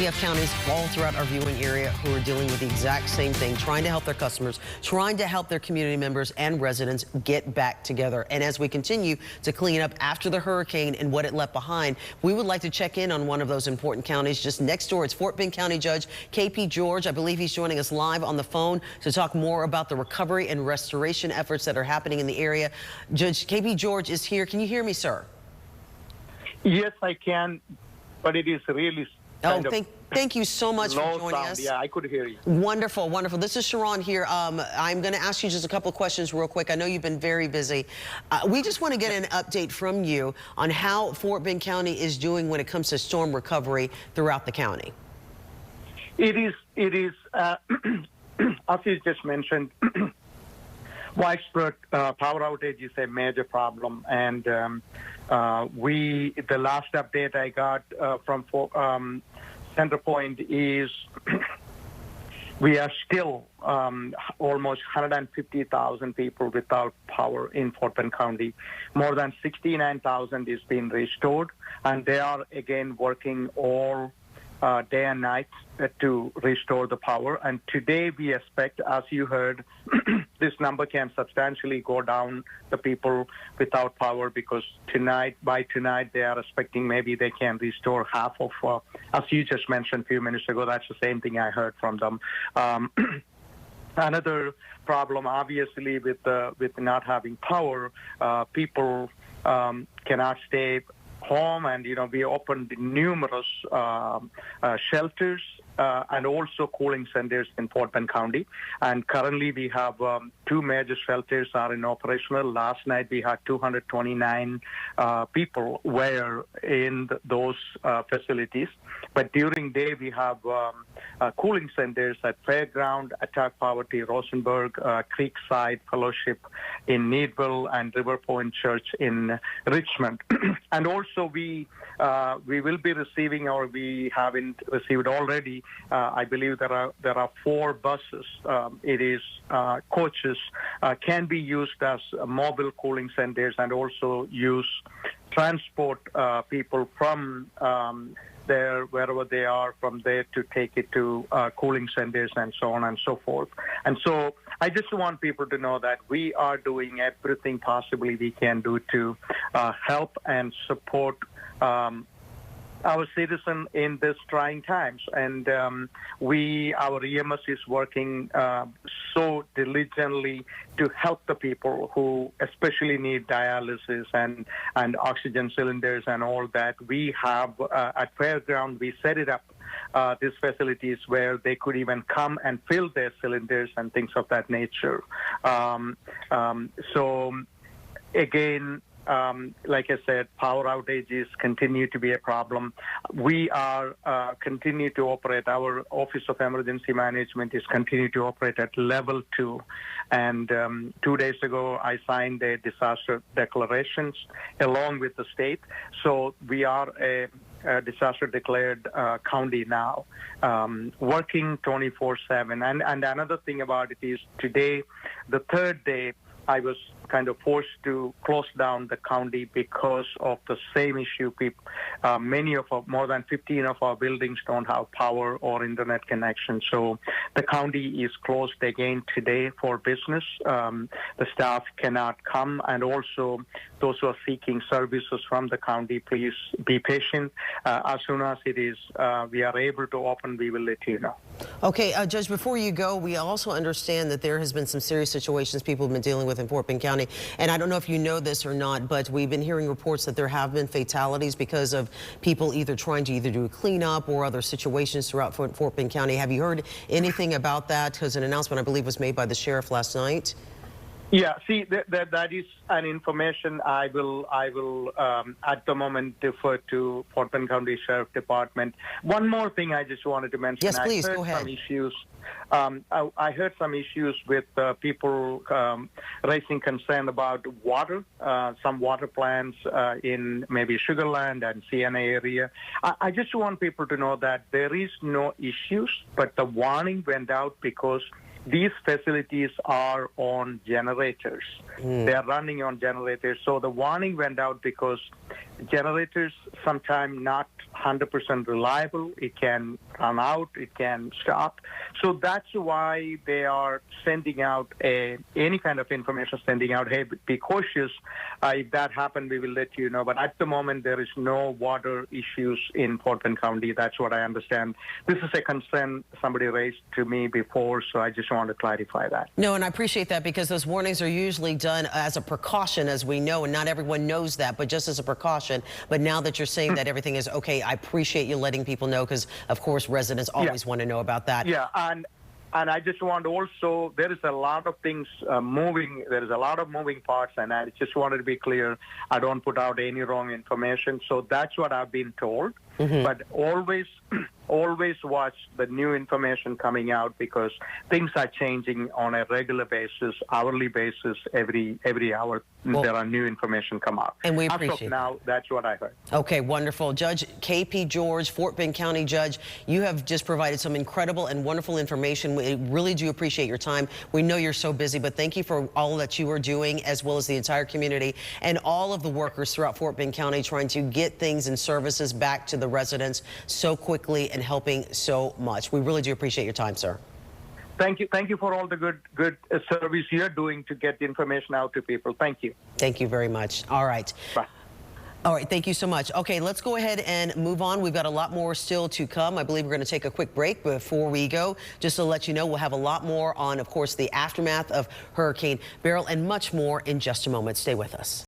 have counties all throughout our viewing area who are dealing with the exact same thing, trying to help their customers, trying to help their community members and residents get back together. And as we continue to clean up after the hurricane and what it left behind, we would like to check in on one of those important counties just next door. It's Fort Bend County Judge KP George. I believe he's joining us live on the phone to talk more about the recovery and restoration efforts that are happening in the area. Judge KP George is here. Can you hear me, sir? Yes, I can, but it is really thank you so much for joining us. Yeah, I could hear you. Wonderful, wonderful. This is Sharon here. I'm going to ask you just a couple of questions real quick. I know you've been very busy. We just want to get an update from you on how Fort Bend County is doing when it comes to storm recovery throughout the county. It is, as you just mentioned, widespread power outage is a major problem, and the last update I got from Centerpoint is we are still almost 150,000 people without power in Fort Bend County. More than 69,000 is being restored, and they are again working all day and night to restore the power. And today we expect, as you heard, this number can substantially go down, the people without power, because by tonight they are expecting maybe they can restore half of, as you just mentioned a few minutes ago, that's the same thing I heard from them. Another problem, obviously, with not having power, people cannot stay home, and we opened numerous shelters and also cooling centers in Fort Bend County. And currently we have two major shelters are in operational. Last night we had 229 people were in those facilities. But during day we have cooling centers at Fairground, Attack Poverty, Rosenberg, Creekside Fellowship in Needville, and River Point Church in Richmond. And also we will be receiving, or we haven't received already, I believe there are 4 buses. It is coaches can be used as mobile cooling centers, and also transport people from there, wherever they are, from there to take it to cooling centers and so on and so forth. And so I just want people to know that we are doing everything possibly we can do to help and support our citizen in this trying times. And our EMS is working so diligently to help the people who especially need dialysis and oxygen cylinders and all that. We have at Fairground, we set it up, these facilities where they could even come and fill their cylinders and things of that nature. So again, like I said, power outages continue to be a problem. We are continue to operate. Our Office of Emergency Management is continue to operate at level 2. And 2 days ago, I signed a disaster declarations along with the state. So we are a disaster declared county now, working 24/7. And another thing about it is today, the third day, I was kind of forced to close down the county because of the same issue. More than 15 of our buildings don't have power or internet connection. So the county is closed again today for business. The staff cannot come, and also those who are seeking services from the county, please be patient. As soon as we are able to open, we will let you know. Okay, Judge, before you go, we also understand that there has been some serious situations people have been dealing with in Fort Bend County. And I don't know if you know this or not, but we've been hearing reports that there have been fatalities because of people either trying to do a cleanup or other situations throughout Fort Bend County. Have you heard anything about that? Because an announcement, I believe, was made by the sheriff last night. Yeah, see, that is an information I will at the moment defer to Fort Bend County Sheriff Department. One more thing I just wanted to mention. Yes, please, go ahead. I heard some issues with people raising concern about water, some water plants in maybe Sugar Land and CNA area. I just want people to know that there is no issues, but the warning went out because these facilities are on generators. They are running on generators. So the warning went out because generators sometimes not 100% reliable. It can run out, it can stop. So that's why they are sending out any kind of information, sending out, hey, be cautious. If that happens, we will let you know. But at the moment, there is no water issues in Fort Bend County. That's what I understand. This is a concern somebody raised to me before, so I just want to clarify that. No, and I appreciate that because those warnings are usually done as a precaution, as we know, and not everyone knows that, but just as a precaution. But now that you're saying that everything is okay, I appreciate you letting people know because, of course, residents always want to know about that. Yeah, and I just want to also, there is a lot of things moving. There is a lot of moving parts, and I just wanted to be clear. I don't put out any wrong information. So that's what I've been told. But always watch the new information coming out because things are changing on a regular basis, hourly basis, every hour. Well, there are new information come out. And we appreciate it. Now, that's what I heard. Okay, wonderful. Judge K.P. George, Fort Bend County Judge, you have just provided some incredible and wonderful information. We really do appreciate your time. We know you're so busy, but thank you for all that you are doing, as well as the entire community and all of the workers throughout Fort Bend County trying to get things and services back to the residents so quickly and helping so much. We really do appreciate your time, sir. Thank you for all the good service you're doing to get the information out to people. Thank you. Thank you very much. All right. Bye. All right, thank you so much. Okay, let's go ahead and move on. We've got a lot more still to come. I believe we're going to take a quick break before we go. Just to let you know, we'll have a lot more on, of course, the aftermath of Hurricane Beryl and much more in just a moment. Stay with us.